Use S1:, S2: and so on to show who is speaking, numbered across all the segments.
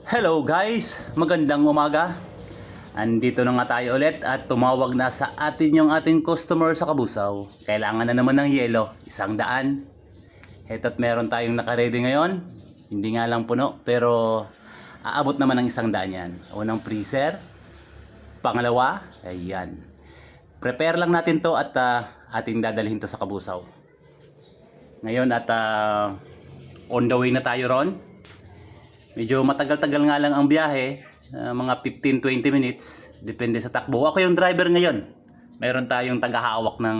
S1: Hello guys, magandang umaga. Andito na nga tayo ulit at tumawag na sa atin yung ating customer sa Kabusaw. Kailangan na naman ng yelo, 100. Heto't meron tayong nakaredy ngayon. Hindi nga lang puno, pero aabot naman ng 100 yan. Unang freezer, pangalawa, ayan. Prepare lang natin to at ating dadalhin to sa Kabusaw. Ngayon at on the way na tayo ron. Medyo matagal-tagal nga lang ang biyahe, mga 15-20 minutes, depende sa takbo. Ako yung driver ngayon. Meron tayong tagahawak ng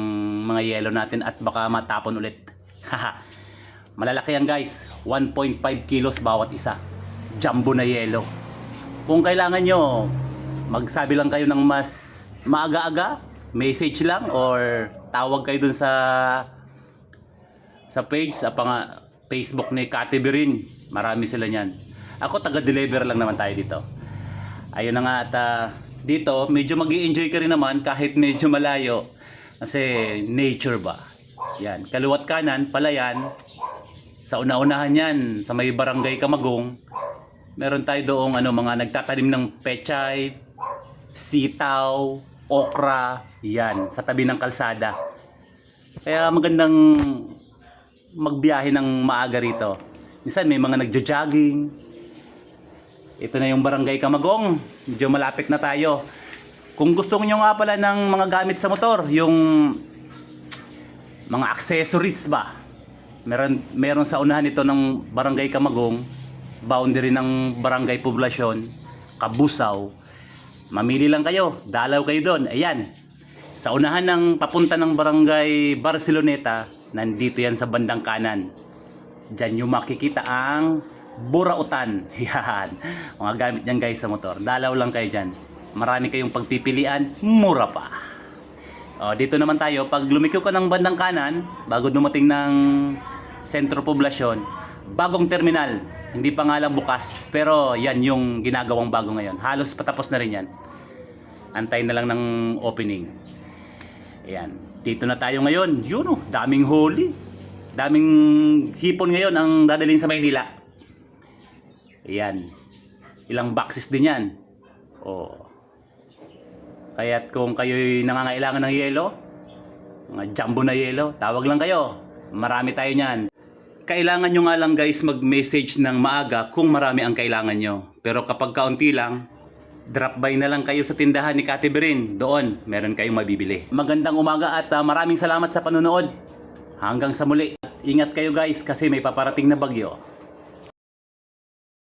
S1: mga yelo natin at baka matapon ulit. Malalaki yan guys, 1.5 kilos bawat isa. Jumbo na yelo. Kung kailangan nyo, magsabi lang kayo ng mas maaga-aga, message lang or tawag kayo dun sa page, sa Facebook ni Kati Birin. Marami sila niyan. Ako taga-deliver lang naman tayo dito. Ayun na nga at dito medyo mag-i-enjoy ka rin naman kahit medyo malayo. Kasi nature ba? Yan, kaliwat kanan, palayan. Sa una-unahan yan, sa may barangay Kamagong, meron tayo doong mga nagtatanim ng pechay, sitaw, okra, yan, sa tabi ng kalsada. Kaya magandang magbiyahe ng maaga rito. Minsan may mga nagjo-jogging. Ito na yung barangay Kamagong. Medyo malapit na tayo. Kung gusto niyo nga pala ng mga gamit sa motor, yung mga accessories ba? Meron sa unahan ito ng barangay Kamagong, boundary ng barangay Poblasyon, Kabusaw. Mamili lang kayo, dalaw kayo doon. Ayan. Sa unahan ng papunta ng barangay Barceloneta, nandito yan sa bandang kanan. Diyan yung makikita ang burautan. Yan. Mga gamit niyan guys sa motor. Dalaw lang kayo dyan. Marami kayong pagpipilian. Mura pa. Dito naman tayo. Pag lumiko ka ng bandang kanan, bago dumating ng Sentro Poblasyon, bagong terminal. Hindi pa nga lang bukas. Pero yan yung ginagawang bago ngayon. Halos patapos na rin yan. Antay na lang ng opening. Ayan. Dito na tayo ngayon. Yun daming huli. Daming hipon ngayon ang dadalhin sa Maynila. Ayan. Ilang boxes din yan. Kaya't kung kayo'y nangangailangan ng yelo, mga jumbo na yelo, tawag lang kayo. Marami tayo niyan. Kailangan nyo nga lang guys mag-message ng maaga kung marami ang kailangan nyo. Pero kapag kaunti lang, drop by na lang kayo sa tindahan ni Kati Birin. Doon, meron kayong mabibili. Magandang umaga at maraming salamat sa panonood. Hanggang sa muli. Ingat kayo guys kasi may paparating na bagyo.